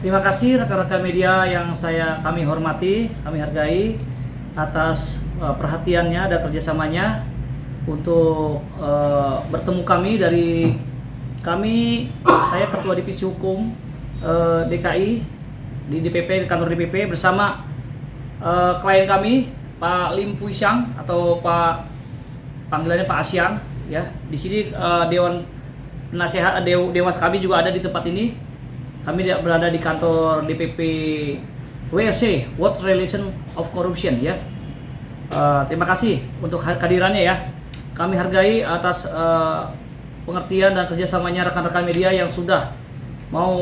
Terima kasih rekan-rekan media yang kami hormati, kami hargai atas perhatiannya dan kerjasamanya untuk bertemu kami saya Ketua Divisi Hukum DKI di DPP, di kantor DPP bersama klien kami Pak Lim Puisyang atau panggilannya Pak Asyang ya. Di sini Dewan Penasehat Dewas kami juga ada di tempat ini. Kami berada di kantor DPP WRC, World Relation of Corruption ya. Terima kasih untuk kehadirannya ya. Kami hargai atas pengertian dan kerjasamanya rekan-rekan media yang sudah mau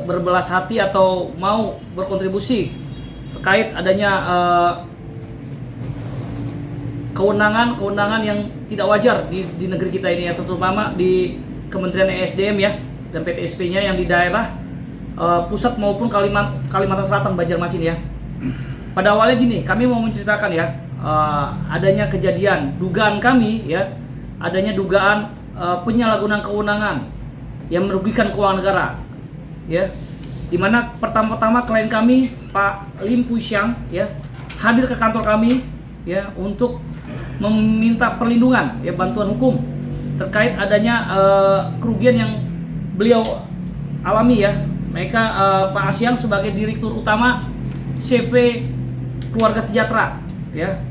berbelas hati atau mau berkontribusi terkait adanya kewenangan yang tidak wajar di negeri kita ini ya, terutama di Kementerian ESDM ya dan PTSP-nya yang di daerah pusat maupun Kalimantan Selatan, Banjarmasin ya. Pada awalnya gini, kami mau menceritakan ya adanya kejadian dugaan kami ya, adanya dugaan penyalahgunaan kewenangan yang merugikan keuangan negara ya. Dimana pertama-tama klien kami Pak Lim Puisyang ya hadir ke kantor kami ya untuk meminta perlindungan ya, bantuan hukum terkait adanya kerugian yang beliau alami ya. Mereka Pak Asyang sebagai Direktur Utama CV Keluarga Sejahtera ya.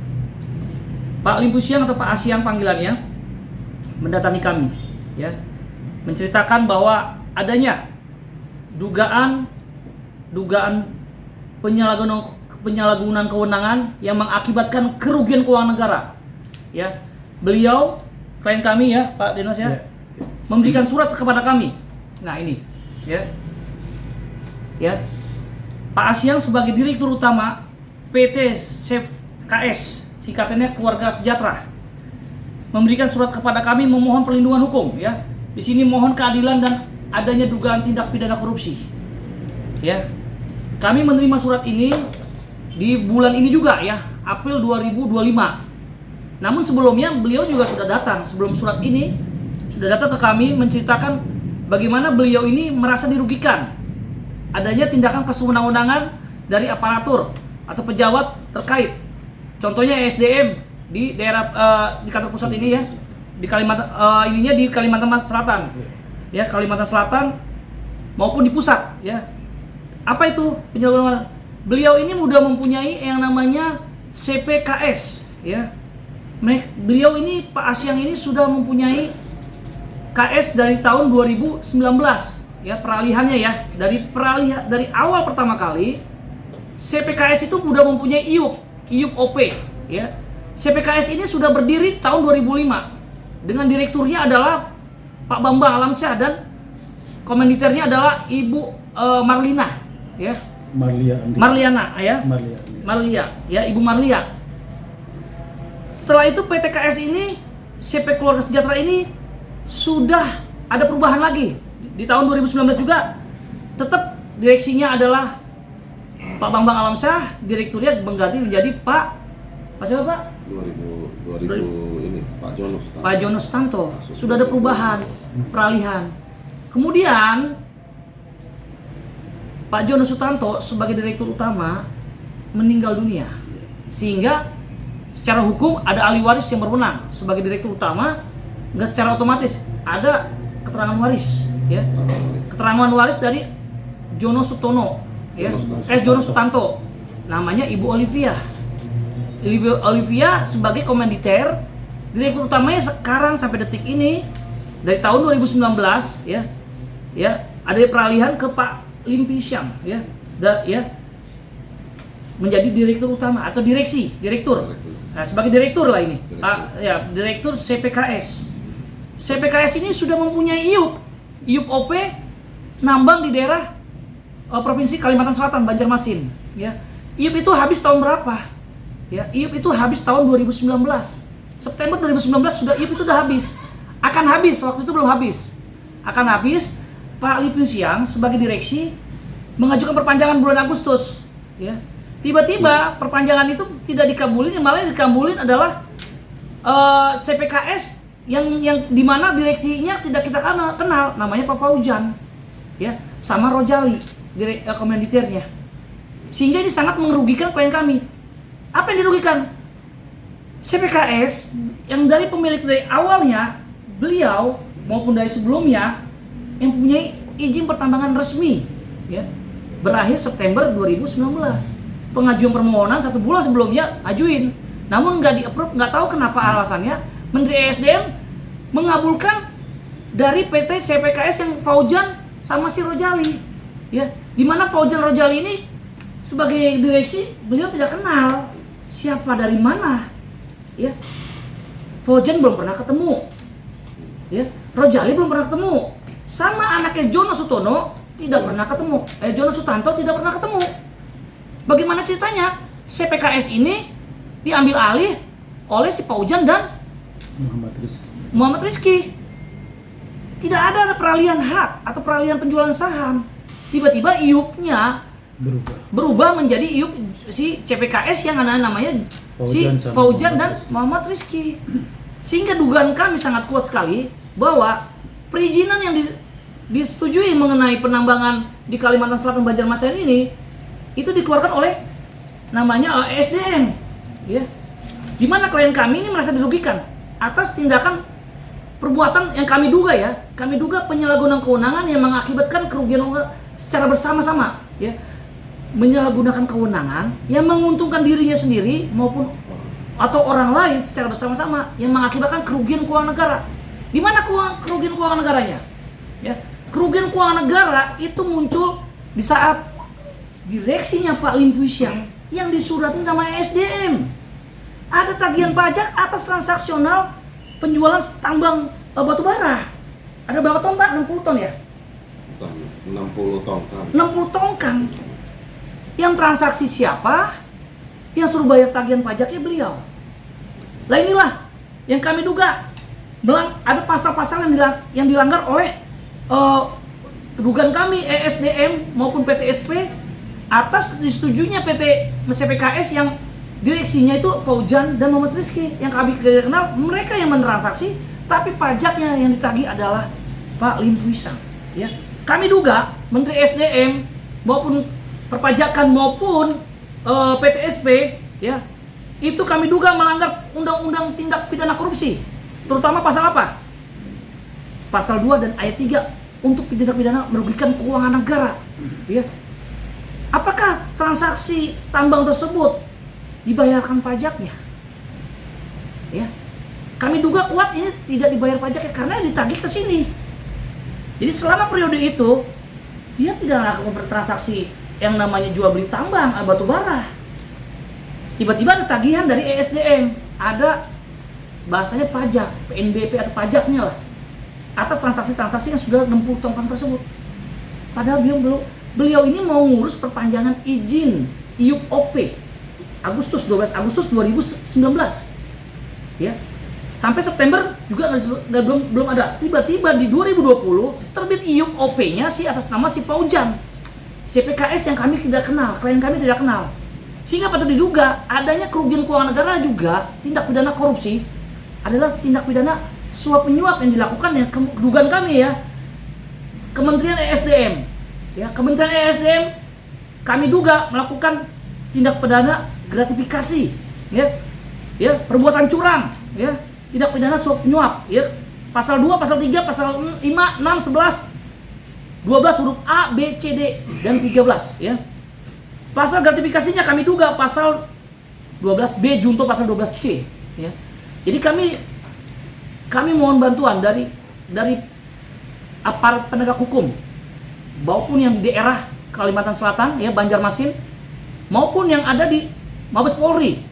Pak Lim Puisyang atau Pak Asyang panggilannya mendatangi kami ya, menceritakan bahwa adanya dugaan penyalahgunaan kewenangan yang mengakibatkan kerugian keuangan negara ya. Beliau klien kami ya Pak Denos ya, memberikan surat kepada kami. Nah ini ya Pak Asyang sebagai Direktur Utama PT KS, singkatannya Keluarga Sejahtera, memberikan surat kepada kami memohon perlindungan hukum ya. Di sini mohon keadilan dan adanya dugaan tindak pidana korupsi ya. Kami menerima surat ini di bulan ini juga ya, April 2025. Namun sebelumnya beliau juga sudah datang, sebelum surat ini sudah datang ke kami menceritakan bagaimana beliau ini merasa dirugikan adanya tindakan kesewenang-wenangan dari aparatur atau pejabat terkait. Contohnya SDM di daerah di kantor pusat ini ya, di Kalimantan Selatan ya, Kalimantan Selatan maupun di pusat ya. Apa itu penyalahgunaan? Beliau ini sudah mempunyai yang namanya CPKS ya. Beliau ini Pak Asyang ini sudah mempunyai KS dari tahun 2019 ya, peralihannya ya, dari awal pertama kali CPKS itu sudah mempunyai IUP OP ya. CPKS ini sudah berdiri tahun 2005 dengan direkturnya adalah Pak Bambang Alamsyah dan komanditernya adalah Ibu Marlina ya. Marliana ya. Marlia ya, Ibu Marlia. Setelah itu PT KS ini, CP Keluarga Sejahtera ini sudah ada perubahan lagi. Di tahun 2019 juga tetap direksinya adalah Pak Bambang Alamsyah, direkturnya mengganti menjadi Pak siapa Pak? 2000 ini Pak Jono Sutanto. Sudah ada perubahan, peralihan. Kemudian Pak Jono Sutanto sebagai Direktur Utama meninggal dunia, sehingga secara hukum ada ahli waris yang berwenang sebagai Direktur Utama. Nggak secara otomatis ada keterangan waris ya, keterangan waris dari Jono Sutono ya, Jono Sutanto, namanya Ibu Olivia sebagai komanditer. Direktur utamanya sekarang sampai detik ini dari tahun 2019 ya ada peralihan ke Pak Lim Puisyang ya, menjadi Direktur Utama atau direktur. Nah, sebagai direktur lah ini, Direktur CPKS. CPKS ini sudah mempunyai IUP OP nambang di daerah Provinsi Kalimantan Selatan, Banjarmasin. Ya, IUP itu habis tahun berapa? Ya, IUP itu habis tahun 2019. September 2019 sudah IUP itu sudah habis. Akan habis, waktu itu belum habis. Akan habis, Pak Lim Puisyang sebagai direksi mengajukan perpanjangan bulan Agustus. Ya, tiba-tiba perpanjangan itu tidak dikabulin, yang malah yang dikabulin adalah CPKS yang dimana direksinya tidak kita kenal, namanya Pak Faujan. ya, sama Rojali komanditernya. Sehingga ini sangat merugikan klien kami. Apa yang dirugikan? CPKS yang dari pemilik dari awalnya beliau maupun dari sebelumnya yang mempunyai izin pertambangan resmi, ya, berakhir September 2019. Pengajuan permohonan 1 bulan sebelumnya ajuin, namun nggak di-approve, nggak tahu kenapa alasannya. Menteri ESDM mengabulkan dari PT CPKS yang Fauzan sama si Rojali, ya, dimana Fauzan Rojali ini sebagai direksi beliau tidak kenal siapa dari mana, ya. Fauzan belum pernah ketemu, ya. Rojali belum pernah ketemu, sama anaknya Jono Sutono tidak pernah ketemu, Jono Sutanto tidak pernah ketemu. Bagaimana ceritanya? CPKS ini diambil alih oleh si Fauzan dan Muhammad Rizky. Tidak ada peralihan hak atau peralihan penjualan saham. Tiba-tiba IUP-nya berubah menjadi IUP si CPKS yang namanya si Fauzan dan Muhammad Rizky. Sehingga dugaan kami sangat kuat sekali bahwa perizinan yang disetujui mengenai penambangan di Kalimantan Selatan Banjarmasin ini itu dikeluarkan oleh namanya ESDM, ya. Di mana klien kami ini merasa dirugikan atas tindakan perbuatan yang kami duga, ya. Kami duga penyalahgunaan kewenangan yang mengakibatkan kerugian secara bersama-sama, ya. Menyalahgunakan kewenangan yang menguntungkan dirinya sendiri maupun atau orang lain secara bersama-sama yang mengakibatkan kerugian keuangan negara. Di mana kerugian keuangan negaranya? Ya, kerugian keuangan negara itu muncul di saat direksinya Pak Lim Puisiang yang disuratin sama ESDM. Ada tagihan pajak atas transaksional penjualan tambang batu bara. Ada berapa ton, Pak? 60 ton ya? 60 tongkang. 60 tongkang. Yang transaksi siapa? Yang suruh bayar tagihan pajaknya beliau. Lah inilah yang kami duga. Ada pasal-pasal yang dilanggar oleh dugaan kami ESDM maupun PTSP atas disetujuinya PT CPKS yang direksinya itu Fauzan dan Muhammad Rizky. Yang kami kenal mereka yang mentransaksi, tapi pajaknya yang ditagih adalah Pak Lim Puisiang, ya. Kami duga Menteri SDM maupun perpajakan maupun PTSP, ya, itu kami duga melanggar undang-undang tindak pidana korupsi, terutama pasal apa? Pasal 2 dan ayat 3 untuk tindak pidana merugikan keuangan negara, ya. Apakah transaksi tambang tersebut dibayarkan pajaknya? Ya. Kami duga kuat ini tidak dibayar pajaknya karena ditagih ke sini. Jadi selama periode itu dia tidak melakukan transaksi yang namanya jual beli tambang batu bara. Tiba-tiba ada tagihan dari ESDM, ada bahasanya pajak, PNBP atau pajaknya lah, atas transaksi-transaksi yang sudah 60 tongkang tersebut. Padahal beliau ini mau ngurus perpanjangan izin IUP OP 12 Agustus 2019, ya. Sampai September juga belum ada. Tiba-tiba di 2020 terbit IUP OP-nya atas nama si Fauzan, CPKS yang kami tidak kenal, klien kami tidak kenal. Sehingga patut diduga adanya kerugian keuangan negara juga. Tindak pidana korupsi adalah tindak pidana suap menyuap yang dilakukan, yang dugaan kami, ya, Kementerian ESDM. Ya, Kementerian ESDM kami duga melakukan tindak pidana gratifikasi, ya, perbuatan curang, ya, tindak pidana suap menyuap, ya, pasal 2, pasal 3, pasal 5, 6, 11, 12 huruf A, B, C, D dan 13, ya. Pasal gratifikasinya kami duga pasal 12B junto pasal 12C, ya. Jadi kami mohon bantuan dari aparat penegak hukum maupun yang di daerah Kalimantan Selatan, ya, Banjarmasin, maupun yang ada di Mabes Polri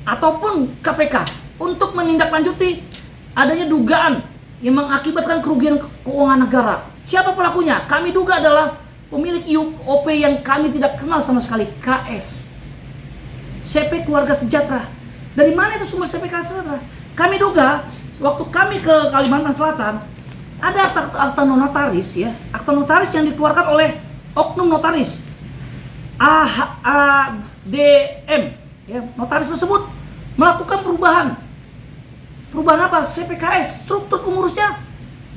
ataupun KPK untuk menindaklanjuti adanya dugaan yang mengakibatkan kerugian keuangan negara. Siapa pelakunya? Kami duga adalah pemilik IUP OP yang kami tidak kenal sama sekali, KS, CP Keluarga Sejahtera. Dari mana itu sumber CP Keluarga Sejahtera? Kami duga waktu kami ke Kalimantan Selatan ada akta notaris, ya, akta notaris yang dikeluarkan oleh oknum notaris ADM, ya. Notaris tersebut melakukan perubahan apa? CPKS, struktur pengurusnya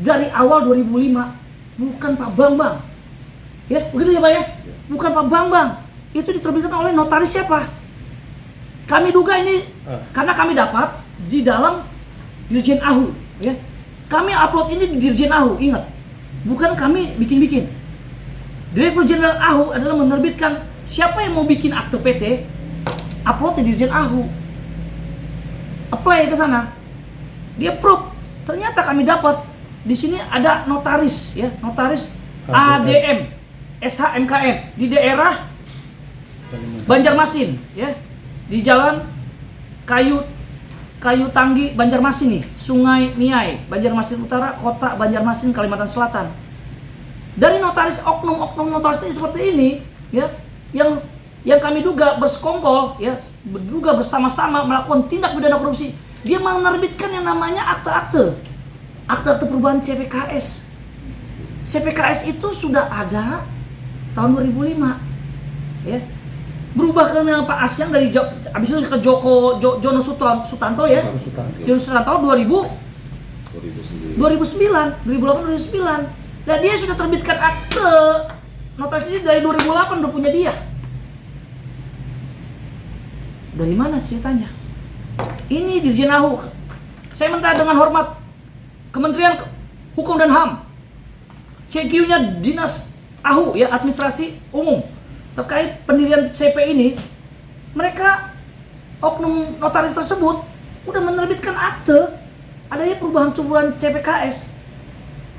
dari awal 2005 bukan Pak Bambang, Ya, begitu ya Pak ya? Bukan Pak Bambang. Itu diterbitkan oleh notaris siapa? Kami duga ini karena kami dapat di dalam Dirjen AHU, ya. Kami upload ini di Dirjen AHU, ingat. Bukan kami bikin-bikin. Direktur Jenderal AHU adalah menerbitkan siapa yang mau bikin akte PT, upload di Dirjen AHU. Apply ke sana. Dia approve. Ternyata kami dapat di sini ada notaris, ya, notaris ADM, SHMKM di daerah Banjarmasin, ya, di Jalan Kayu Tanggi, Banjarmasin nih, Sungai Niai, Banjarmasin Utara, Kota Banjarmasin, Kalimantan Selatan. Dari notaris oknum notaris ini seperti ini, ya, yang kami duga bersekongkol, ya, berduga bersama-sama melakukan tindak pidana korupsi. Dia menerbitkan yang namanya akte perubahan CPKS. CPKS itu sudah ada tahun 2005, ya. Berubah ke Pak Asyang dari habis itu ke Jono Sutanto, ya. Jono Sutanto 2009. 2008 Nah, dia sudah terbitkan akte notaris ini dari 2008 udah punya dia. Dari mana ceritanya? Ini Dirjen AHU. Saya minta dengan hormat Kementerian Hukum dan HAM, CQ-nya Dinas AHU, ya, Administrasi Umum, terkait pendirian CP ini, mereka oknum notaris tersebut udah menerbitkan akte adanya perubahan CPKS.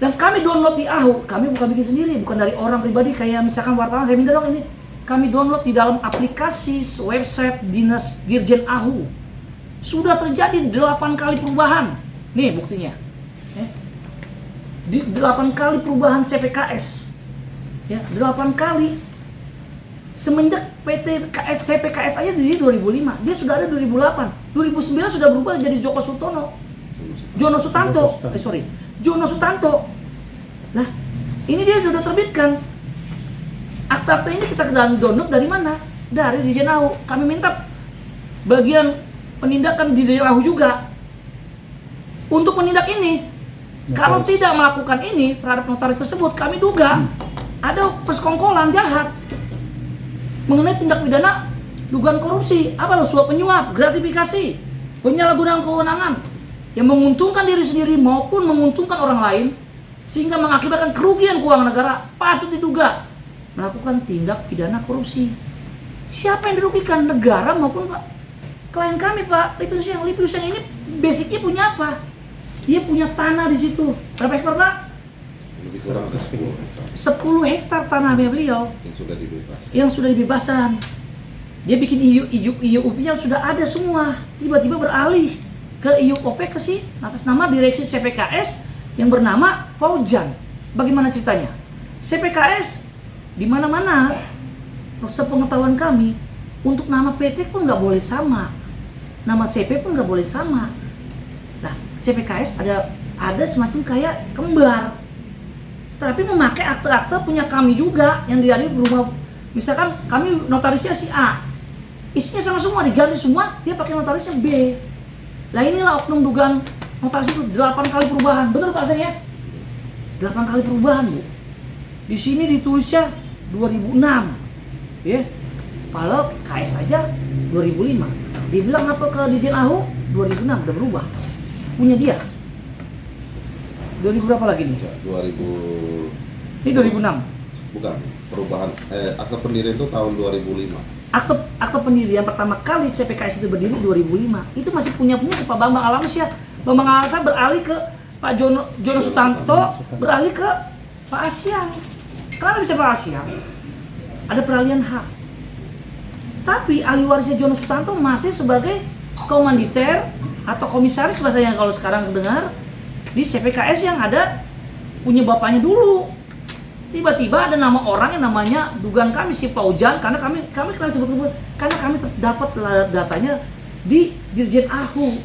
Dan kami download di AHU, kami bukan bikin sendiri, bukan dari orang pribadi kayak misalkan wartawan, saya minta dong ini. Kami download di dalam aplikasi website Dinas Dirjen AHU. Sudah terjadi 8 kali perubahan. Nih buktinya. Ya. 8 kali perubahan CPKS. Ya, 8 kali. Semenjak PT CPKS aja dari 2005, dia sudah ada 2008. 2009 sudah berubah jadi Jono Sutanto. Nah, ini dia sudah terbitkan. Akta-akta ini kita download dari mana? Dari Dirjen AHU. Kami minta bagian penindakan di Dirjen AHU juga untuk menindak ini. Kalau tidak melakukan ini terhadap notaris tersebut, kami duga ada persekongkolan jahat mengenai tindak pidana dugaan korupsi, suap penyuap, gratifikasi, penyalahgunaan kewenangan yang menguntungkan diri sendiri maupun menguntungkan orang lain sehingga mengakibatkan kerugian keuangan negara, patut diduga melakukan tindak pidana korupsi. Siapa yang dirugikan? Negara maupun klien kami, Pak Lipius yang ini basicnya punya apa? Dia punya tanah di situ. Berapa hektar, Pak? Lebih kurang 10 hektar tanah beliau yang sudah dibebaskan. Dia bikin IUP-nya sudah ada semua. Tiba-tiba beralih ke IUP ke atas nama direksi CPKS yang bernama Faujan. Bagaimana ceritanya? CPKS di mana-mana, sepengetahuan kami, untuk nama PT pun nggak boleh sama, nama CP pun nggak boleh sama. Nah, CPKS ada semacam kayak kembar, tapi memakai akte-akte punya kami juga yang dialih berubah. Misalkan kami notarisnya si A, isinya sama semua, diganti semua, dia pakai notarisnya B. Lah inilah oknum dugaan notaris itu 8 kali perubahan. Benar Pak saya? 8 kali perubahan, Bu. Di sini ditulisnya 2006. Ya. Kalau KS aja 2005. Dibilang apa ke Dirjen AHU? 2006 udah berubah. Punya dia. 2000 berapa lagi nih? 2000. Ini 2006. Bukan, perubahan akte pendirian itu tahun 2005. Akte pendirian pertama kali CPKS itu berdiri 2005. Itu masih punya si Pak Bambang Alamsyah. Bambang Alamsyah beralih ke Pak Jono Sutanto, beralih ke Pak Asyang. Kenapa bisa Pak Asyang? Ada peralihan hak. Tapi ahli warisnya Jono Sutanto masih sebagai komanditer atau komisaris bahasanya kalau sekarang dengar di CPKS yang ada punya bapaknya dulu. Tiba-tiba ada nama orang yang namanya dugaan kami si Faujan, karena kami kenal sebut karena kami dapat datanya di Dirjen AHU.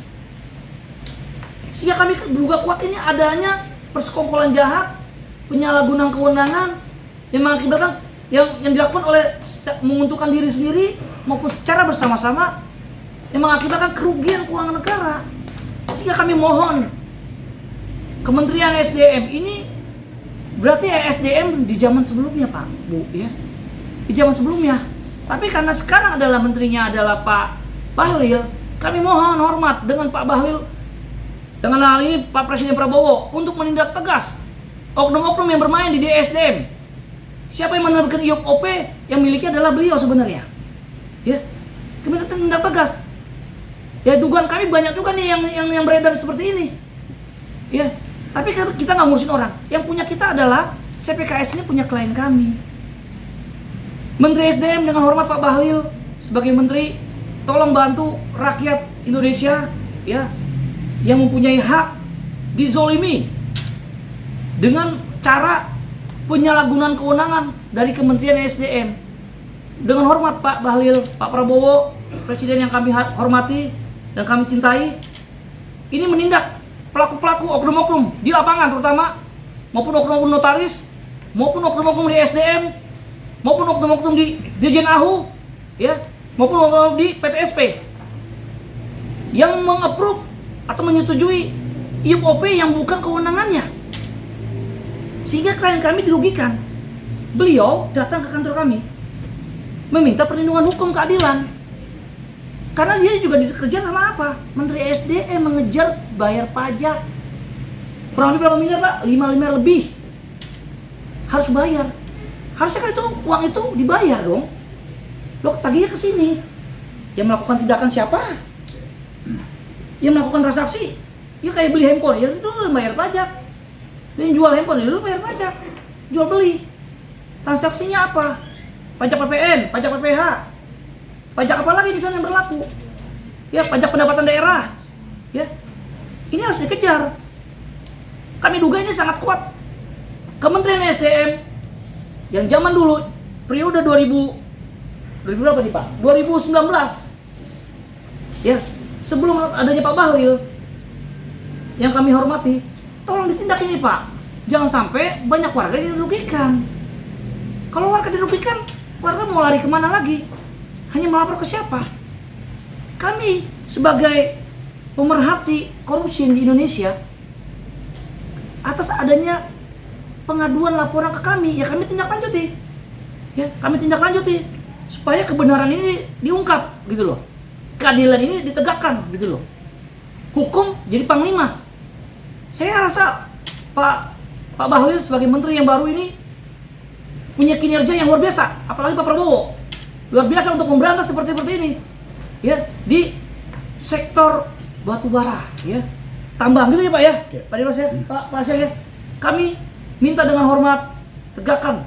Sehingga kami duga kuat ini adanya persekongkolan jahat, penyalahgunaan kewenangan yang mengakibatkan yang dilakukan oleh menguntungkan diri sendiri maupun secara bersama-sama yang mengakibatkan kerugian keuangan negara. Sehingga kami mohon Kementerian SDM ini Berarti SDM di zaman sebelumnya Pak, Bu, ya. Di zaman sebelumnya. Tapi karena sekarang adalah menterinya adalah Pak Bahlil, kami mohon hormat dengan Pak Bahlil, dengan hal ini Pak Presiden Prabowo untuk menindak tegas oknum-oknum yang bermain di DSDM. Siapa yang menerbitkan IOP yang miliknya adalah beliau sebenarnya. Ya, kami tindak tegas. Ya, dugaan kami banyak juga nih yang beredar seperti ini. Ya, tapi kita nggak ngurusin orang. Yang punya kita adalah CPKS ini punya klien kami. Menteri SDM dengan hormat Pak Bahlil sebagai menteri, tolong bantu rakyat Indonesia ya yang mempunyai hak dizolimi dengan cara penyalahgunaan kewenangan dari Kementerian SDM. Dengan hormat Pak Bahlil, Pak Prabowo, Presiden yang kami hormati dan kami cintai, ini menindak pelaku-pelaku oknum-oknum di lapangan terutama, maupun oknum-oknum notaris, maupun oknum-oknum di SDM, maupun oknum-oknum di Dirjen AHU, ya, maupun oknum di PTSP yang mengapprove atau menyetujui IOP yang bukan kewenangannya, sehingga klien kami dirugikan. Beliau datang ke kantor kami meminta perlindungan hukum, keadilan, karena dia juga dikejar sama apa? Menteri SDM mengejar bayar pajak. Kurang lebih berapa miliar Pak? 5 miliar lebih harus bayar. Harusnya kan itu uang itu dibayar dong. Lo tagihnya ke sini. Yang melakukan tindakan siapa? Yang melakukan transaksi. Ya kayak beli handphone, ya itu bayar pajak. Yang jual handphone, ya lu bayar pajak. Jual beli. Transaksinya apa? Pajak PPN, pajak PPH. Pajak apa lagi di sana yang berlaku? Ya, pajak pendapatan daerah. Ya. Ini harus dikejar. Kami duga ini sangat kuat. Kementerian SDM yang zaman dulu periode 2000 berapa nih Pak? 2019. Ya, sebelum adanya Pak Bahlil yang kami hormati, tolong ditindak ini Pak. Jangan sampai banyak warga yang dirugikan. Kalau warga dirugikan, warga mau lari kemana lagi? Hanya melapor ke siapa? Kami sebagai pemerhati korupsi di Indonesia, atas adanya pengaduan laporan ke kami, ya kami tindak lanjuti. Ya, kami tindak lanjuti supaya kebenaran ini diungkap gitu loh. Keadilan ini ditegakkan gitu loh. Hukum jadi panglima. Saya rasa Pak Bahlil sebagai menteri yang baru ini punya kinerja yang luar biasa, apalagi Pak Prabowo. Luar biasa untuk memberantas seperti ini. Ya, di sektor batu bara, ya. Tambang gitu ya Pak ya. Pak Dimas ya, Pak Asyik ya. Kami minta dengan hormat tegakkan.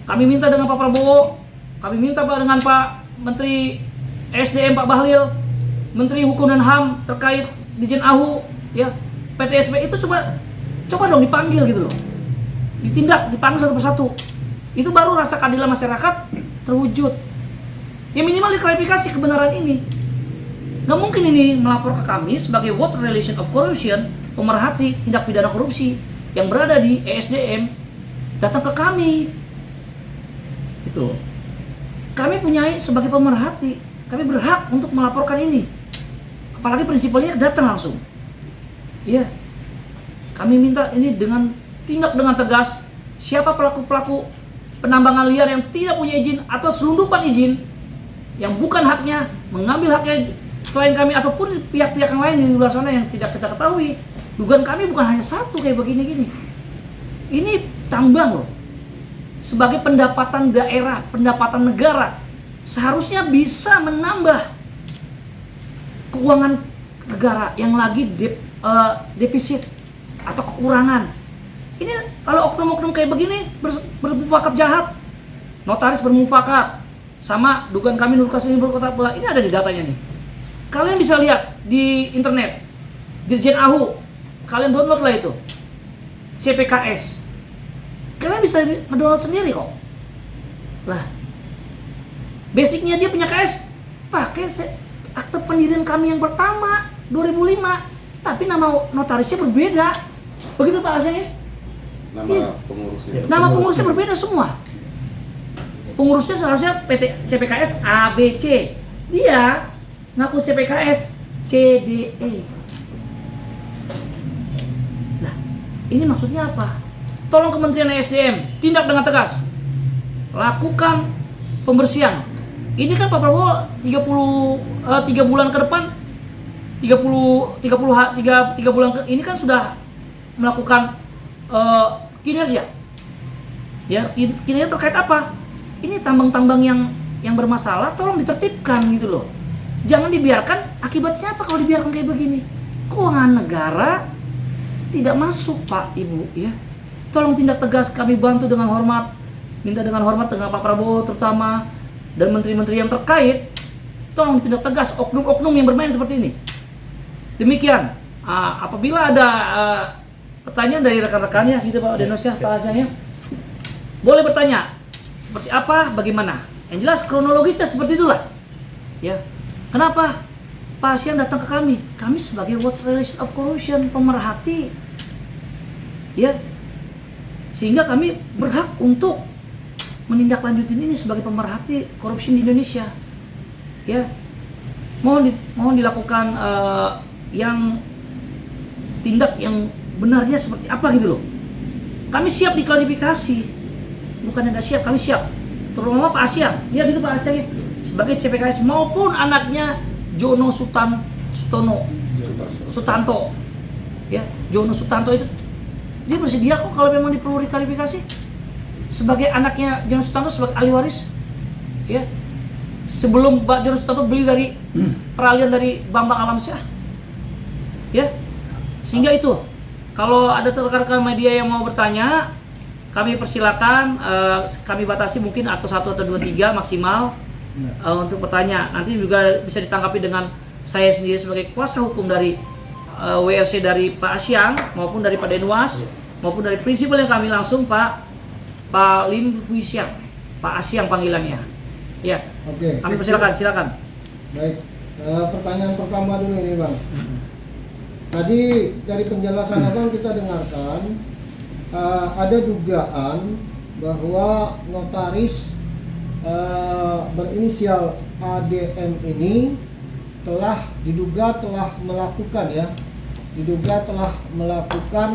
Kami minta dengan Pak Prabowo, kami minta dengan Pak Menteri SDM Pak Bahlil, Menteri Hukum dan HAM terkait Dirjen AHU, ya, PTSP itu coba dong dipanggil gitu loh. Ditindak, dipanggil satu persatu. Itu baru rasa keadilan masyarakat terwujud. Ya minimal diklarifikasi kebenaran ini. Nggak mungkin ini melapor ke kami sebagai Water Relation of Corruption, pemerhati tindak pidana korupsi yang berada di ESDM, datang ke kami. Itu. Kami punya sebagai pemerhati, kami berhak untuk melaporkan ini. Apalagi prinsipalnya datang langsung. Iya. Kami minta ini dengan tindak dengan tegas. Siapa pelaku-pelaku penambangan liar yang tidak punya izin atau selundupan izin yang bukan haknya, mengambil haknya klien kami ataupun pihak-pihak yang lain di luar sana yang tidak kita ketahui. Dugaan kami bukan hanya satu kayak begini-gini. Ini tambang loh. Sebagai pendapatan daerah, pendapatan negara, seharusnya bisa menambah keuangan negara yang lagi defisit atau kekurangan. Ini kalau oknum-oknum kayak begini bermufakat jahat, notaris bermufakat, sama dugaan kami Nur Kasini berkota pula, ini ada di datanya nih. Kalian bisa lihat di internet, Dirjen AHU, kalian download lah itu, CPKS. Kalian bisa ngedownload sendiri kok. Lah, basicnya dia punya KS, pakai akte pendirian kami yang pertama 2005, tapi nama notarisnya berbeda. Begitu Pak Asyik? Nama pengurusnya berbeda semua. Pengurusnya seharusnya PT CPKS ABC. Dia ngaku CPKS CDE. Nah, ini maksudnya apa? tolong Kementerian SDM tindak dengan tegas, lakukan pembersihan. Ini kan Pak Prabowo 3 bulan ke depan, 3 bulan ini kan sudah melakukan kinerja. Ya, kinerja terkait apa? Ini tambang-tambang yang bermasalah, tolong ditertibkan gitu loh. Jangan dibiarkan, akibatnya apa kalau dibiarkan kayak begini? Keuangan negara tidak masuk, Pak, Ibu, ya. Tolong tindak tegas, kami bantu dengan hormat, minta dengan hormat dengan Pak Prabowo terutama dan menteri-menteri yang terkait. Tolong tindak tegas oknum-oknum yang bermain seperti ini. Demikian. Apabila ada pertanyaan dari rekan-rekannya, gitu Pak Denos ya, Pak Hasan ya, boleh bertanya. Seperti apa, bagaimana? Yang jelas kronologisnya seperti itulah. Ya. Kenapa Pak Hasan datang ke kami? Kami sebagai Watch Relation of Corruption, pemerhati. Ya. Sehingga kami berhak untuk menindaklanjutin ini sebagai pemerhati korupsi di Indonesia. Ya. Mohon dilakukan yang tindak yang benarnya seperti apa gitu loh. Kami siap diklarifikasi, bukan nggak siap, kami siap. Terutama Pak Asyang, ya gitu Pak Asyang ya, sebagai CPKS maupun anaknya Jono Sutanto, ya Jono Sutanto itu dia bersedia kok kalau memang perlu diklarifikasi sebagai anaknya Jono Sutanto sebagai ahli waris, ya. Sebelum Pak Jono Sutanto beli dari peralihan dari Bambang Alamsyah, ya, sehingga itu kalau ada rekan-rekan media yang mau bertanya, kami persilakan, kami batasi mungkin atau 1 atau 2 3 maksimal untuk bertanya. Nanti juga bisa ditanggapi dengan saya sendiri sebagai kuasa hukum dari WRC dari Pak Asyang maupun dari Pak Denwas maupun dari prinsipal yang kami langsung Pak Lim Fuisyang, Pak Asyang panggilannya. Ya. Oke. Kami silakan. Baik. Pertanyaan pertama dulu ini, Bang. Tadi dari penjelasan Abang kita dengarkan ada dugaan bahwa notaris berinisial ADM ini diduga telah melakukan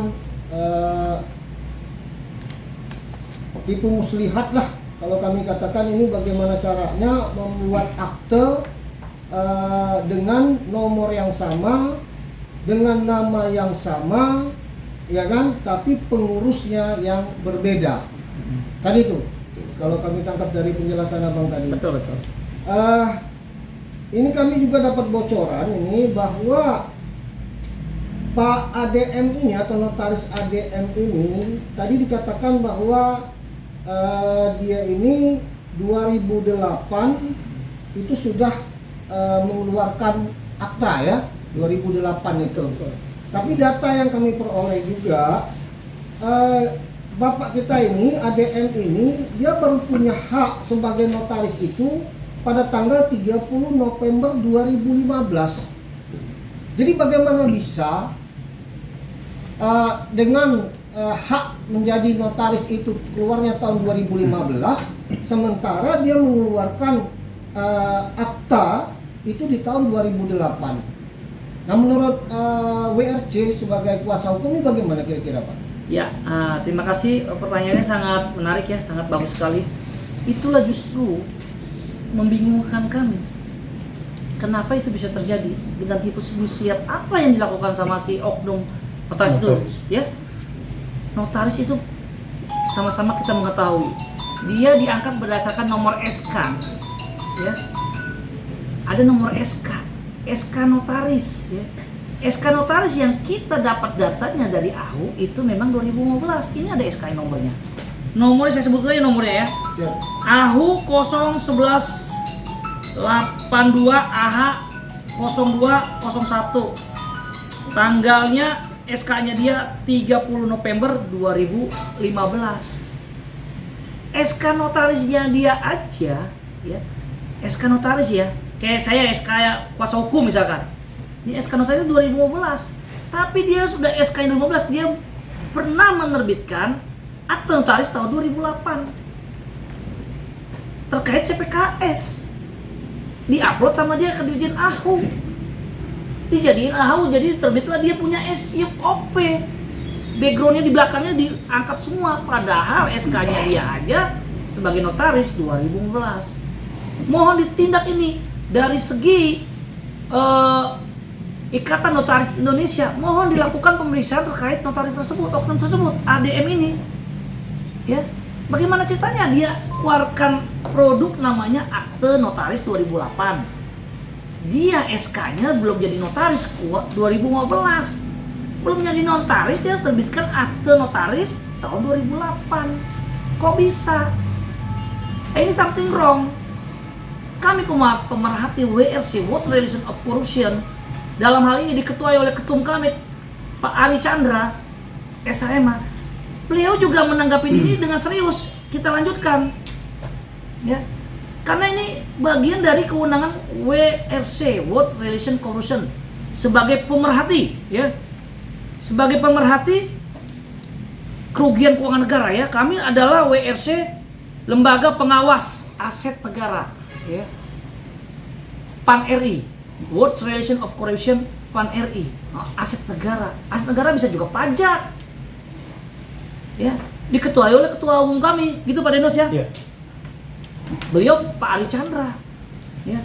tipu muslihat lah. Kalau kami katakan ini bagaimana caranya membuat akte dengan nomor yang sama, dengan nama yang sama, ya kan, tapi pengurusnya yang berbeda. Kan itu kalau kami tangkap dari penjelasan Abang tadi. Betul. Ini kami juga dapat bocoran ini bahwa Pak ADM ini atau notaris ADM ini tadi dikatakan bahwa dia ini 2008 itu sudah mengeluarkan akta ya, 2008 itu. Tapi data yang kami peroleh juga, bapak kita ini, ADM ini, dia baru punya hak sebagai notaris itu pada tanggal 30 November 2015. Jadi bagaimana bisa dengan hak menjadi notaris itu keluarnya tahun 2015, sementara dia mengeluarkan akta itu di tahun 2008. Nah, menurut WRC sebagai kuasa hukum ini bagaimana kira-kira, Pak? Ya, terima kasih, pertanyaannya sangat menarik ya, sangat bagus sekali. Itulah justru membingungkan kami. Kenapa itu bisa terjadi dengan tipu muslihat apa yang dilakukan sama si oknum notaris itu, ya? Notaris itu sama-sama kita mengetahui dia diangkat berdasarkan nomor SK, ya. Ada nomor SK notaris, ya. SK notaris yang kita dapat datanya dari AHU itu memang 2015. Ini ada SK nomornya. Nomornya saya sebut aja nomornya ya. AHU 01182 AH 0201. Tanggalnya SK-nya dia 30 November 2015. SK notarisnya dia aja, ya. SK notaris ya. Kayak saya SK kuasa hukum misalkan. Ini SK notaris 2015. Tapi dia sudah SK 2015, dia pernah menerbitkan akte notaris tahun 2008 terkait CPKS. Diupload sama dia ke Dirjen AHU. Dijadiin AHU, jadi terbitlah dia punya SIOP backgroundnya di belakangnya diangkat semua, padahal SK-nya dia aja sebagai notaris 2015. Mohon ditindak ini dari segi Ikatan Notaris Indonesia, mohon dilakukan pemeriksaan terkait notaris tersebut, oknum tersebut, ADM ini. Ya, bagaimana ceritanya dia keluarkan produk namanya Akte Notaris 2008. Dia SK-nya belum jadi notaris 2015. Belum jadi notaris dia terbitkan Akte Notaris tahun 2008. Kok bisa? Ini something wrong. Kami pemerhati WRC, World Relation of Corruption, dalam hal ini diketuai oleh ketum kami Pak Ari Chandra SHMA. Beliau juga menanggapi ini dengan serius. Kita lanjutkan, ya, karena ini bagian dari kewenangan WRC, World Relation Corruption, sebagai pemerhati, ya, sebagai pemerhati kerugian keuangan negara, ya. Kami adalah WRC, lembaga pengawas aset negara, ya, PAN RI, World Relation of Corruption, PAN RI, aset negara bisa juga pajak, ya, diketuai oleh ketua umum kami, gitu Pak Denos, ya. Yeah. Beliau Pak Ari Chandra, ya.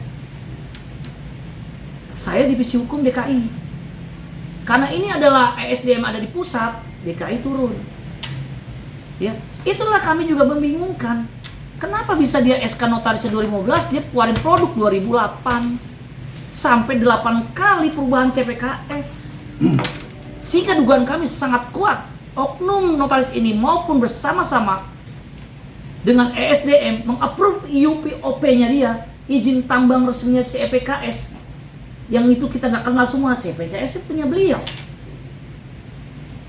Saya divisi hukum DKI. Karena ini adalah ESDM ada di pusat, DKI turun. Ya, itulah kami juga membingungkan. Kenapa bisa dia SK notarisnya 2015, dia keluarin produk 2008 sampai 8 kali perubahan CPKS. Sehingga dugaan kami sangat kuat, oknum notaris ini maupun bersama-sama dengan ESDM mengapprove IUP-OP-nya dia, izin tambang resminya CPKS, yang itu kita nggak kenal semua. CPKS punya beliau.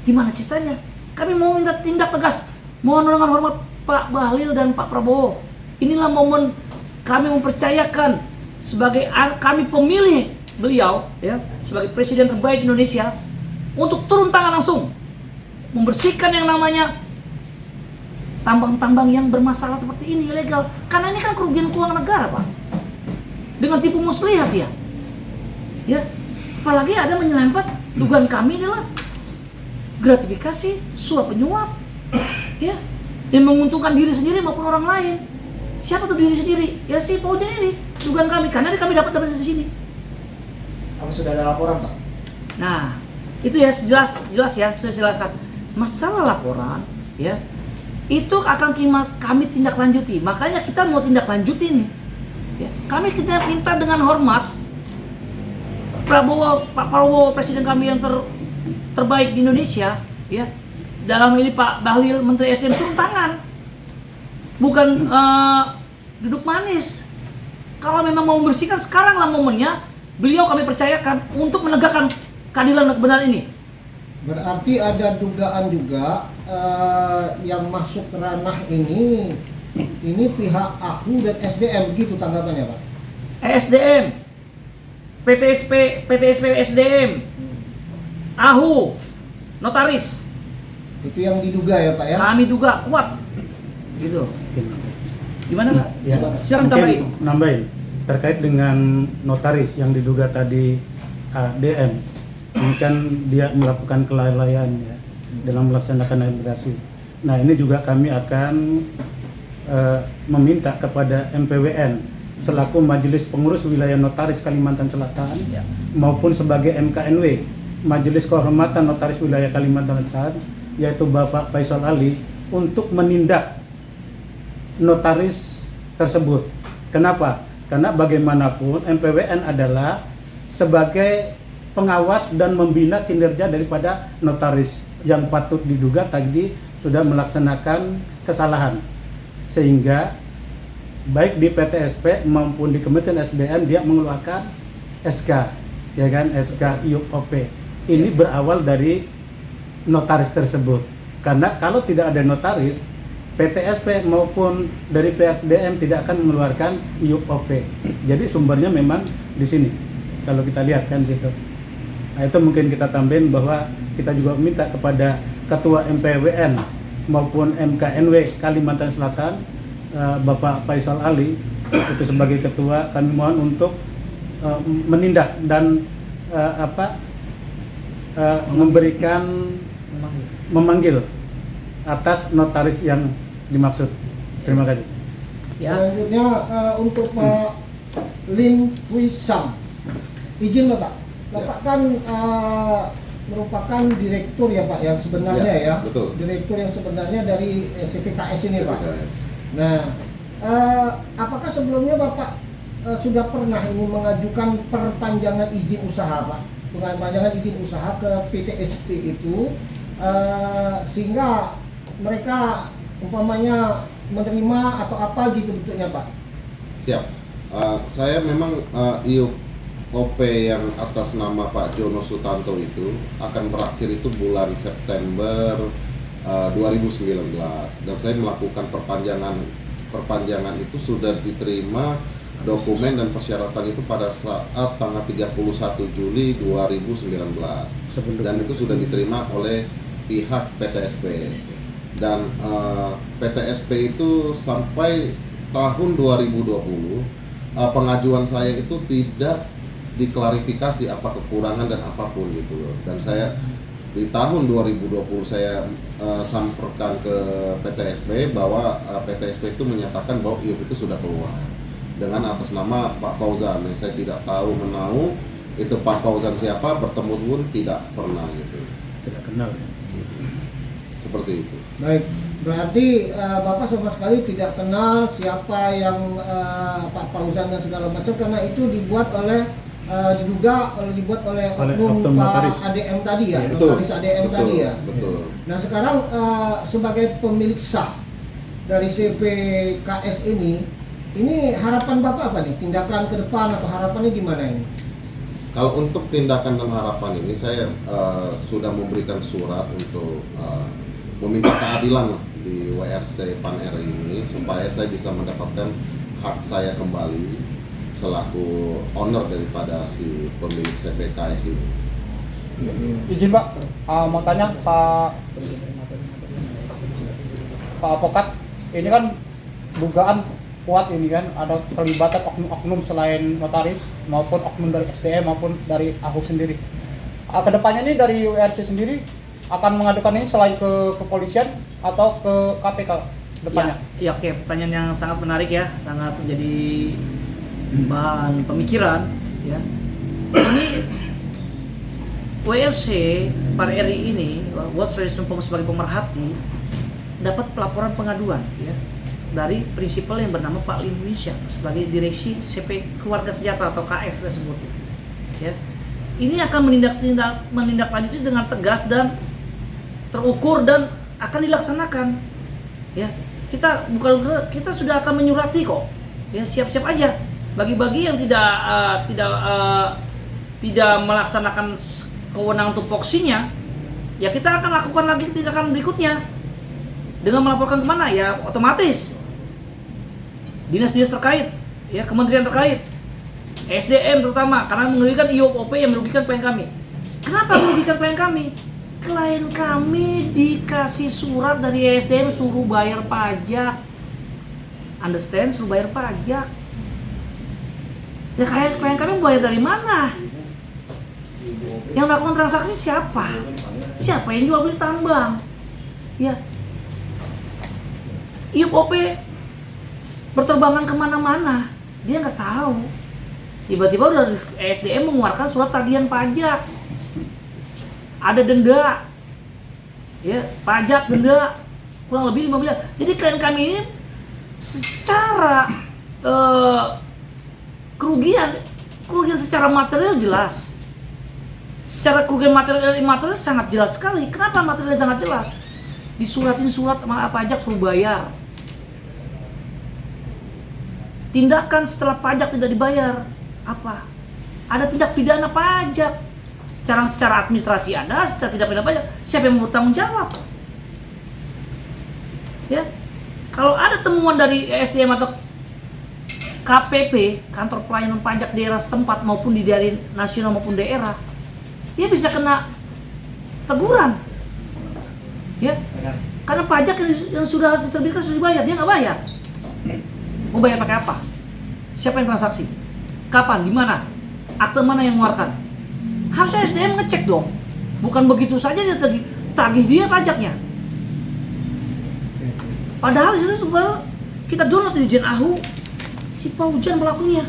Gimana ceritanya? Kami mau minta tindak tegas. Mohon dengan hormat Pak Bahlil dan Pak Prabowo. Inilah momen kami mempercayakan sebagai kami pemilih beliau, ya, sebagai presiden terbaik Indonesia, untuk turun tangan langsung membersihkan yang namanya tambang-tambang yang bermasalah seperti ini, ilegal. Karena ini kan kerugian keuangan negara, Pak. Dengan tipu muslihat ya. Ya, apalagi ada menyelempet, dugaan kami adalah gratifikasi, suap penyuap, ya, yang menguntungkan diri sendiri maupun orang lain. Siapa tuh diri sendiri? Ya si Paujan ini, dugaan kami, karena kami dapat dari sini. Apa sudah ada laporan, Pak? Nah, itu ya jelas ya, saya jelaskan. Masalah laporan, ya, itu akan kami tindak lanjuti. Makanya kita mau tindak lanjuti nih. Ya, kita minta dengan hormat Pak Prabowo, presiden kami yang terbaik di Indonesia, ya, dalam ini Pak Bahlil, Menteri SDM, turun tangan, bukan duduk manis. Kalau memang mau membersihkan, sekaranglah momennya. Beliau kami percayakan untuk menegakkan keadilan dan kebenaran ini. Berarti ada dugaan juga yang masuk ranah ini pihak AHU dan SDM, gitu tanggapannya, Pak? SDM, PTSP SDM, AHU, notaris. Itu yang diduga ya, Pak, ya? Kami duga kuat, gitu. Gimana, Pak? Ya, Silakan tambahin. nambahin terkait dengan notaris yang diduga tadi ADM. Ini kan dia melakukan kelalaian ya dalam melaksanakan administrasi. Nah, ini juga kami akan meminta kepada MPWN selaku Majelis Pengurus Wilayah Notaris Kalimantan Selatan, Ya. maupun sebagai MKNW, Majelis Kehormatan Notaris Wilayah Kalimantan Selatan, yaitu Bapak Faisal Ali, untuk menindak notaris tersebut. Kenapa? Karena bagaimanapun MPWN adalah sebagai pengawas dan membina kinerja daripada notaris yang patut diduga tadi sudah melaksanakan kesalahan, sehingga baik di PTSP maupun di Kementerian SDM dia mengeluarkan SK, ya kan, SK IUP-OP. Ini berawal dari notaris tersebut. Karena kalau tidak ada notaris, PTSP maupun dari PSDM tidak akan mengeluarkan IUP-OP. Jadi sumbernya memang di sini. Kalau kita lihat kan situ. Nah, itu mungkin kita tambahin bahwa kita juga minta kepada Ketua MPWN maupun MKNW Kalimantan Selatan, Bapak Faisal Ali, itu sebagai ketua, kami mohon untuk menindak dan memberikan memanggil atas notaris yang dimaksud. Terima kasih. Ya. Selanjutnya untuk Pak Lim Hui Sam. Izin Bapak. Bapak kan merupakan direktur ya Pak yang sebenarnya ya. Betul. Direktur yang sebenarnya dari CPKS ini Pak. CPKS. Nah, apakah sebelumnya Bapak sudah pernah ini mengajukan perpanjangan izin usaha Pak? Perpanjangan izin usaha ke PTSP itu sehingga mereka umpamanya menerima atau apa gitu bentuknya Pak? Siap. Saya memang IUP yang atas nama Pak Jono Sutanto itu akan berakhir itu bulan September 2019 dan saya melakukan perpanjangan itu sudah diterima dokumen dan persyaratan itu pada saat tanggal 31 Juli 2019 dan itu sudah diterima oleh pihak PTSP dan PTSP itu sampai tahun 2020 pengajuan saya itu tidak diklarifikasi apa kekurangan dan apapun gitu loh. Dan saya di tahun 2020 saya sampaikan ke PTSP bahwa PTSP itu menyatakan bahwa IUP itu sudah keluar dengan atas nama Pak Fauzan yang saya tidak tahu menahu itu Pak Fauzan siapa, bertemu pun tidak pernah gitu. Tidak kenal. Seperti itu. Baik, berarti Bapak sama sekali tidak kenal siapa yang Pak Fauzan dan segala macam karena itu dibuat oleh dibuat oleh oknum Pak notaris. ADM tadi ya, Betul. notaris ADM Betul. tadi ya. Betul. Nah sekarang sebagai pemilik sah dari CPKS ini harapan Bapak apa nih? Tindakan ke depan atau harapannya gimana ini? Kalau untuk tindakan dan harapan ini saya sudah memberikan surat untuk meminta keadilan lah di WRC PAN RI ini supaya saya bisa mendapatkan hak saya kembali selaku owner daripada si pemilik CPKS ini. Izin Pak, makanya Pak Advokat, ini kan dugaan kuat ini kan ada terlibatan oknum-oknum selain notaris maupun oknum dari SDM maupun dari aku sendiri. Kedepannya ini dari WRC sendiri akan mengadukan ini selain ke kepolisian atau ke KPK depannya? Ya, oke, pertanyaan yang sangat menarik ya, sangat menjadi bahan pemikiran ya. Ini WRC PAN RI ini, Watch Resolution sebagai pemerhati, dapat pelaporan pengaduan ya dari prinsipal yang bernama Pak Lim Wisya sebagai direksi CP Keluarga Sejahtera atau KS kita sebut ya. Ini akan menindaklanjuti dengan tegas dan terukur dan akan dilaksanakan ya. Kita sudah akan menyurati kok ya, siap-siap aja bagi-bagi yang tidak melaksanakan kewenangan tupoksinya ya, kita akan lakukan lagi tindakan berikutnya dengan melaporkan kemana ya, otomatis dinas-dinas terkait ya, kementerian terkait, SDM terutama, karena merugikan IOP yang merugikan klien kami. Kenapa merugikan klien kami? Klien kami dikasih surat dari SDM suruh bayar pajak, understand, suruh bayar pajak. Ya klien kami bayar dari mana? Yang melakukan transaksi siapa? Siapa yang jual beli tambang? Ya, IUP berterbangan kemana-mana, dia nggak tahu. Tiba-tiba udah SDM mengeluarkan surat tagihan pajak, ada denda, ya pajak denda kurang lebih 5 miliar. Jadi klien kami ini secara kerugian secara material jelas, secara kerugian material sangat jelas sekali. Kenapa materialnya sangat jelas? Disuratin surat pajak suruh bayar. Tindakan setelah pajak tidak dibayar apa? Ada tindak pidana pajak. Secara administrasi ada, secara tidak pidana pajak. Siapa yang mau bertanggung jawab? Ya, kalau ada temuan dari SDM atau KPP, kantor pelayanan pajak daerah setempat maupun di daerah nasional maupun daerah, dia bisa kena teguran. Ya, karena pajak yang sudah harus diterbitkan sudah dibayar, dia nggak bayar. Mau bayar pakai apa? Siapa yang transaksi? Kapan? Di mana? Akte mana yang mengeluarkan? Harusnya SDM ngecek dong. Bukan begitu saja dia tagih dia pajaknya. Padahal itu sebenarnya kita download di Dirjen AHU si Paujan pelakunya.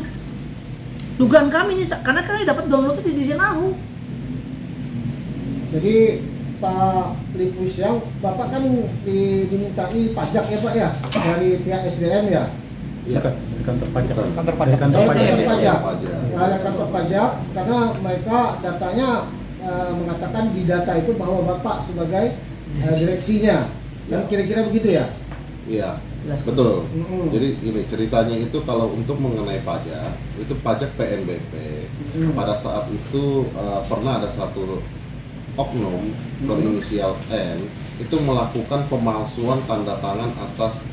Dugaan kami nih, karena kami dapat download di Dirjen AHU. Jadi Pak Lipus yang Bapak kan dimintai pajak ya Pak ya dari pihak SDM ya. Iya. Bukan, dari kantor pajak. Bukan. Kantor Dari pajak. kantor Dari pajak. kantor pajak. Pajak. Ada kantor pajak karena mereka datanya mengatakan di data itu bahwa Bapak sebagai direksinya. Dan Ya. kira-kira begitu ya? Iya, Jelas. betul. Mm-mm. Jadi ini ceritanya itu kalau untuk mengenai pajak, itu pajak PNBP. Pada saat itu pernah ada satu oknum berinisial N itu melakukan pemalsuan tanda tangan atas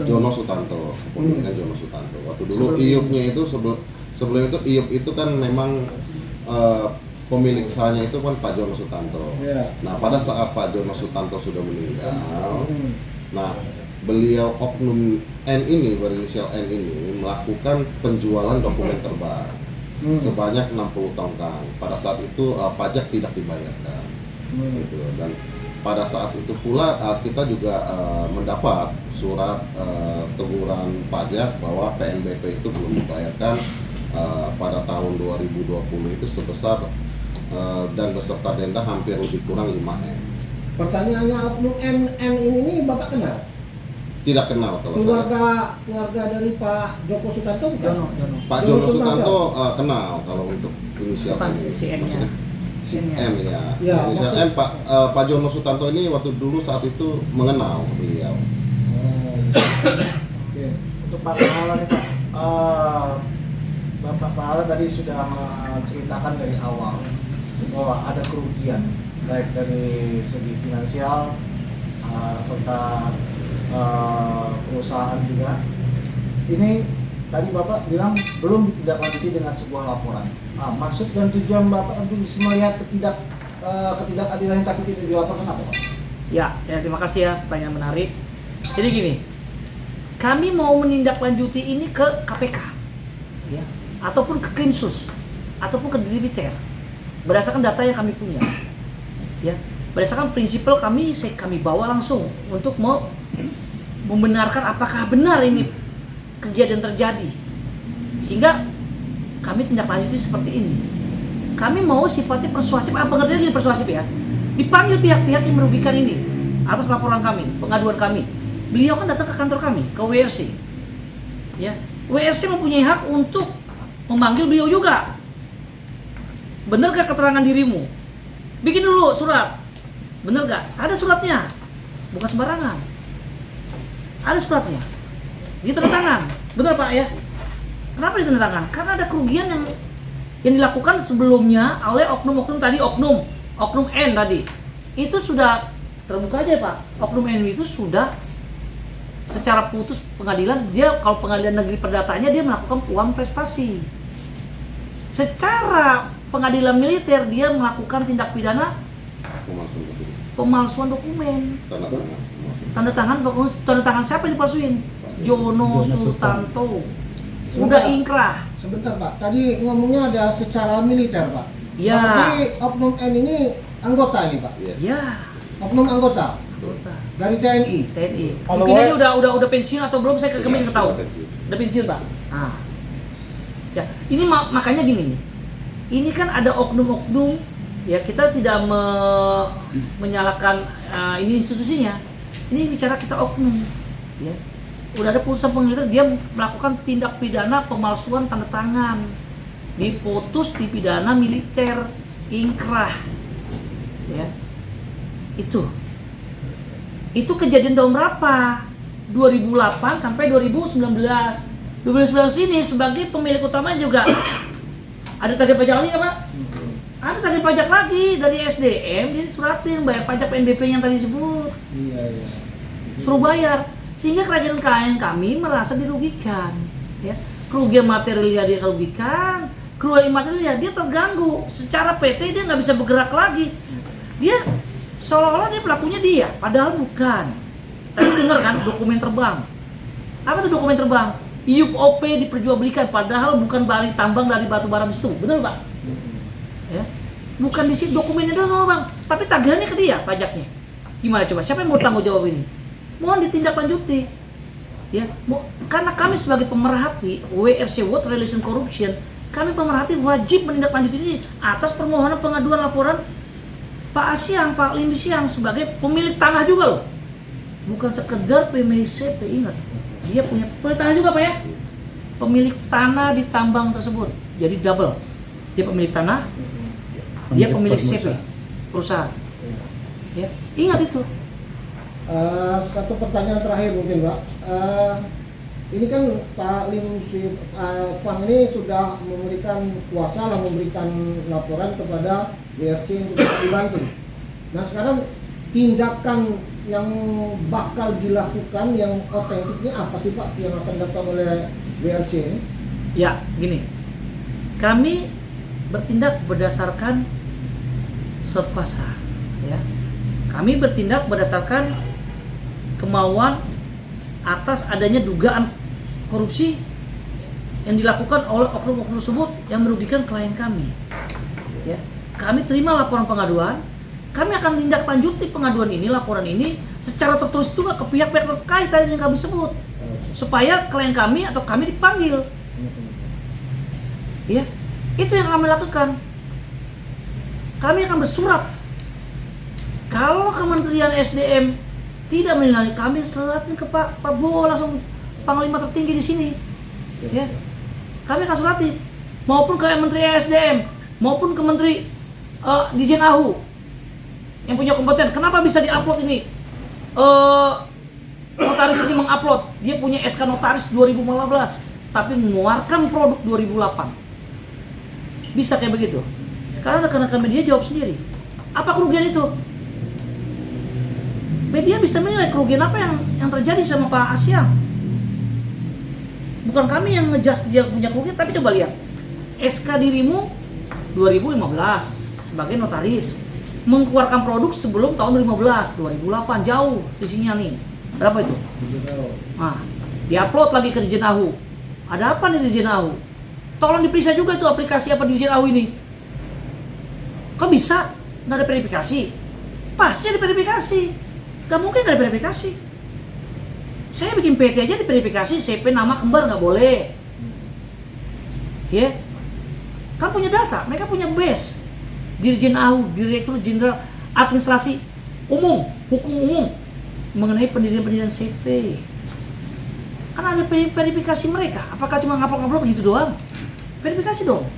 Jono Sutanto, kepemilikan Jono Sutanto. Waktu dulu IUP-nya itu sebelum itu IUP itu kan memang pemilik sahnya itu kan Pak Jono Sutanto. Iya. Nah, pada saat Pak Jono Sutanto sudah meninggal, Mm. nah beliau oknum N ini berinisial N ini melakukan penjualan dokumen terbang sebanyak 60 tongkang. Pada saat itu pajak tidak dibayarkan, gitu. Dan pada saat itu pula kita juga mendapat surat teguran pajak bahwa PNBP itu belum dibayarkan pada tahun 2020 itu sebesar dan beserta denda hampir lebih kurang 5M. Pertanyaannya oknum NN ini Bapak kenal? Tidak kenal kalau saya. Keluarga dari Pak Joko Sutanto bukan? Jono. Pak Jono Jono Sutanto. Sutanto kenal kalau untuk inisial Bukan, M ini. si M-nya. Maksudnya si M-nya. M ya. Ya, Inisial maksud- M Pak Jono Sutanto ini waktu dulu saat itu mengenal beliau. Oke. Untuk Pak Pahala nih Pak, Bapak Pahala tadi sudah menceritakan dari awal bahwa ada kerugian baik dari segi finansial serta perusahaan juga. Ini tadi Bapak bilang belum ditindaklanjuti dengan sebuah laporan. Maksud dan tujuan Bapak untuk bisa melihat ketidakadilan yang tapi tidak dilaporkan apa Pak? Ya, terima kasih ya, pertanyaan menarik. Jadi gini, kami mau menindaklanjuti ini ke KPK, ya, ataupun ke Krimsus, ataupun ke Diribiter, berdasarkan data yang kami punya, ya, berdasarkan prinsipal kami bawa langsung untuk membenarkan apakah benar ini kejadian terjadi, sehingga kami tindak lanjuti seperti ini. Kami mau sifatnya persuasif, pengertiannya gini persuasif ya, dipanggil pihak-pihak yang merugikan ini atas laporan kami, pengaduan kami. Beliau kan datang ke kantor kami, ke WRC, ya, WRC mempunyai hak untuk memanggil beliau juga. Benar gak keterangan dirimu? Bikin dulu surat. Benar gak? Ada suratnya, bukan sembarangan. Ada suratnya, ditandatangan. Benar Pak ya? Kenapa ditandatangan? Karena ada kerugian yang dilakukan sebelumnya oleh oknum-oknum tadi, oknum N tadi. Itu sudah terbuka aja Pak. Oknum N itu sudah secara putus pengadilan, dia kalau pengadilan negeri perdatanya dia melakukan uang prestasi. Secara pengadilan militer dia melakukan tindak pidana pemalsuan dokumen. Tanda tangan siapa yang dipalsuin? Jono Sutanto. Udah ingkrah. Sebentar Pak, tadi ngomongnya ada secara militer Pak. Ya. Berarti oknum N ini anggota ini Pak? Yes. Ya, Oknum anggota dari TNI. TNI. Kalau Mungkin boleh- ini udah pensiun atau belum, saya kami nggak tahu. Sudah pensiun. Udah pensiun Pak. Nah, ya ini makanya gini. Ini kan ada oknum-oknum, ya kita tidak menyalahkan ini institusinya. Ini bicara kita oknum, ya. Udah ada putusan pengadilan dia melakukan tindak pidana pemalsuan tanda tangan, diputus di pidana militer, ingkrah, ya. Itu kejadian tahun berapa? 2008 sampai 2019. 2019 ini sebagai pemilik utama juga ada tagih pajak lagi nggak Pak? Ada tagih pajak lagi dari SDM, dia suratin bayar pajak PNBP yang tadi disebut, Iya. suruh bayar, sehingga kerajaan kami merasa dirugikan, ya. Kerugian materialnya dia kerugikan, kerugian imaterialnya dia terganggu, secara PT dia nggak bisa bergerak lagi, dia seolah-olah dia pelakunya dia, padahal bukan. Tadi dengar kan dokumen terbang, apa itu dokumen terbang? IUP OP diperjualbelikan, padahal bukan bari tambang dari batu bara di situ, benar Pak? Ya. Bukan di situ dokumennya doang bang, tapi tagihannya ke dia pajaknya. Gimana coba? Siapa yang mau tanggung jawab ini? Mohon ditindaklanjuti. Ya, karena kami sebagai pemerhati WRC World Relation Corruption, kami pemerhati wajib menindaklanjuti ini atas permohonan pengaduan laporan Pak Asyang, Pak Lim Siang sebagai pemilik tanah juga loh. Bukan sekedar pemilik CP, ingat. Dia punya pemilik tanah juga Pak ya. Pemilik tanah di tambang tersebut. Jadi double. Dia pemilik tanah, dia pemilik CP perusahaan. Ya, ingat itu. Satu pertanyaan terakhir mungkin Pak. Ini kan Pak Lim Pang ini sudah memberikan kuasa lah, memberikan laporan kepada WRC untuk dibantu. Nah sekarang tindakan yang bakal dilakukan yang otentiknya apa sih Pak yang akan dilakukan oleh WRC ini? Ya, gini. Kami bertindak berdasarkan surat kuasa, ya. Kami bertindak berdasarkan kemauan atas adanya dugaan korupsi yang dilakukan oleh oknum-oknum tersebut yang merugikan klien kami. Ya, kami terima laporan pengaduan, kami akan tindak lanjuti pengaduan ini, laporan ini secara tertulis juga ke pihak-pihak terkait yang kami sebut, supaya klien kami atau kami dipanggil. Ya, itu yang kami lakukan. Kami akan bersurat. Kalau Kementerian SDM tidak menilai, kami suratin ke Pak Bowo langsung, Panglima tertinggi di sini. Ya, kami akan surati, maupun ke Menteri SDM, maupun ke Menteri Dirjen AHU yang punya kompeten. Kenapa bisa diupload ini? Notaris ini mengupload, dia punya SK notaris 2015, tapi mengeluarkan produk 2008. Bisa kayak begitu. Sekarang rekan-rekan media jawab sendiri. Apa kerugian itu? Media bisa menilai kerugian apa yang terjadi sama Pak Asyang. Bukan kami yang ngejudge dia punya kerugian, tapi coba lihat. SK dirimu 2015 sebagai notaris, mengeluarkan produk sebelum tahun 2015, 2008, jauh sisinya nih. Berapa itu? Nah, diupload lagi ke Dirjen AHU. Ada apa nih Dirjen AHU? Tolong diperiksa juga itu aplikasi apa Dirjen AHU ini. Kok bisa? Nggak ada verifikasi? Pasti ada verifikasi. Gak mungkin gak ada verifikasi. Saya bikin PT aja di verifikasi, CP nama kembar nggak boleh. Ya, kan punya data, mereka punya base. Dirjen AHU, Direktur Jenderal Administrasi Umum, Hukum Umum mengenai pendirian CV. Kan ada verifikasi mereka. Apakah cuma ngupload begitu doang? Verifikasi dong.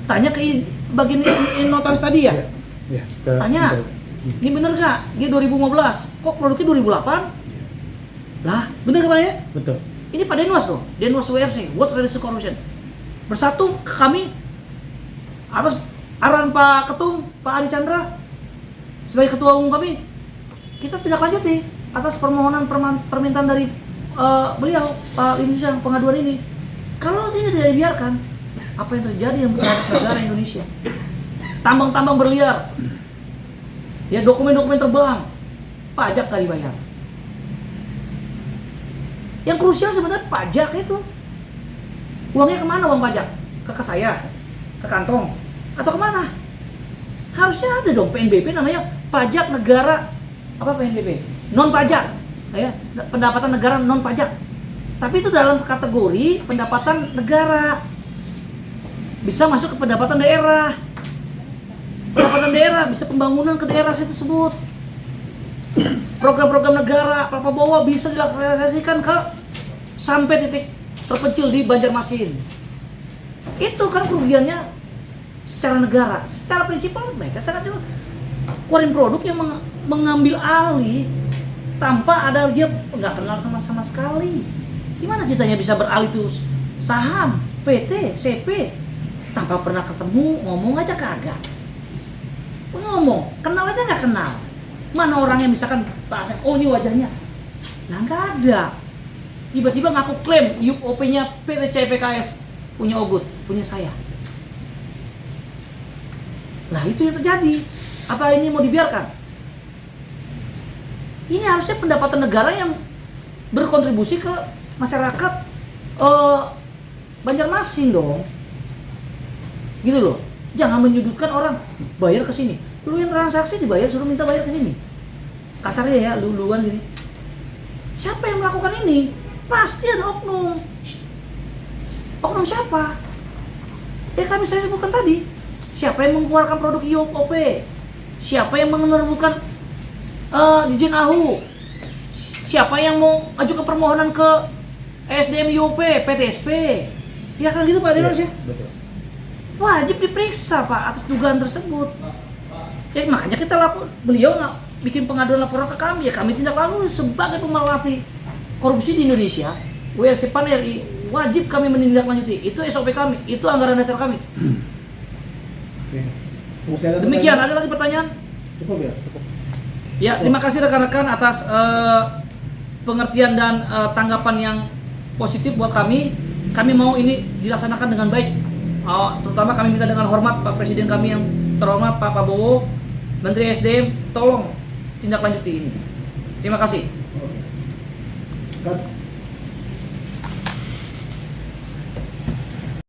Tanya ke bagian notaris tadi ya. Ya, Tanya. Ini bener gak? Dia 2015, kok produknya 2008? Lah, bener gak Pak ya? betul. Ini Pak Denwas loh, Denwas WRC, World Relation Corruption. Bersatu kami atas arahan Pak Ketum, Pak Adi Chandra sebagai ketua umum kami, kita tidak lanjuti atas permohonan permintaan dari beliau, Pak Lim Siang, pengaduan ini. Kalau ini tidak dibiarkan, apa yang terjadi yang terhadap negara Indonesia? Tambang-tambang berliar. Ya, dokumen-dokumen terbang, pajak gak dibayar. Yang krusial sebenarnya pajak itu. Uangnya kemana uang pajak? Ke saya? Ke kantong? Atau kemana? Harusnya ada dong PNBP namanya pajak negara. Apa PNBP? Non pajak. Ya, pendapatan negara non pajak. Tapi itu dalam kategori pendapatan negara. Bisa masuk ke pendapatan daerah. Pendapatan daerah bisa pembangunan ke daerah tersebut. Program-program negara Pak Prabowo bisa direalisasikan ke sampai titik terpencil di Banjarmasin. Itu kan kerugiannya secara negara. Secara prinsipal mereka sangat jelas keluarin produk yang mengambil alih tanpa ada dia nggak kenal sama sekali. Gimana ceritanya bisa beralih tuh saham, PT, CP tanpa pernah ketemu, ngomong aja kagak. Ngomong, kenal aja nggak kenal. Mana orangnya misalkan Pak Asep, oh ini wajahnya. Nah nggak ada. Tiba-tiba ngaku klaim UOP-nya PT CPKS punya Ogut, punya saya. Nah itu yang terjadi. Apa ini mau dibiarkan? Ini harusnya pendapatan negara yang berkontribusi ke masyarakat Banjarmasin dong. Gitu loh. Jangan menyudutkan orang bayar ke sini. Lu yang transaksi dibayar suruh minta bayar ke sini. Kasarnya ya, luluan gini. Siapa yang melakukan ini? Pasti ada oknum. Oknum siapa? Kami saya sebutkan tadi. Siapa yang mengeluarkan produk IOP? Siapa yang menerbitkan izin AHU? Siapa yang mau ajukan permohonan ke SDM IOP, PTSP? Ya kan gitu Pak Dewas ya? Betul. Wajib diperiksa Pak atas dugaan tersebut. Ya makanya beliau nggak bikin pengaduan laporan ke kami, ya kami tindak lanjut sebagai pemerhati korupsi di Indonesia. WRC PAN RI wajib kami menindaklanjuti. Itu SOP kami, itu anggaran dasar kami. Oke. Masih ada Demikian, pertanyaan? ada lagi pertanyaan? Cukup ya? Ya, terima kasih rekan-rekan atas pengertian dan tanggapan yang positif buat kami. Kami mau ini dilaksanakan dengan baik. Terutama kami minta dengan hormat Pak Presiden kami yang terhormat Pak Prabowo, Menteri SDM, tolong tindak lanjuti ini. Terima kasih. Oke.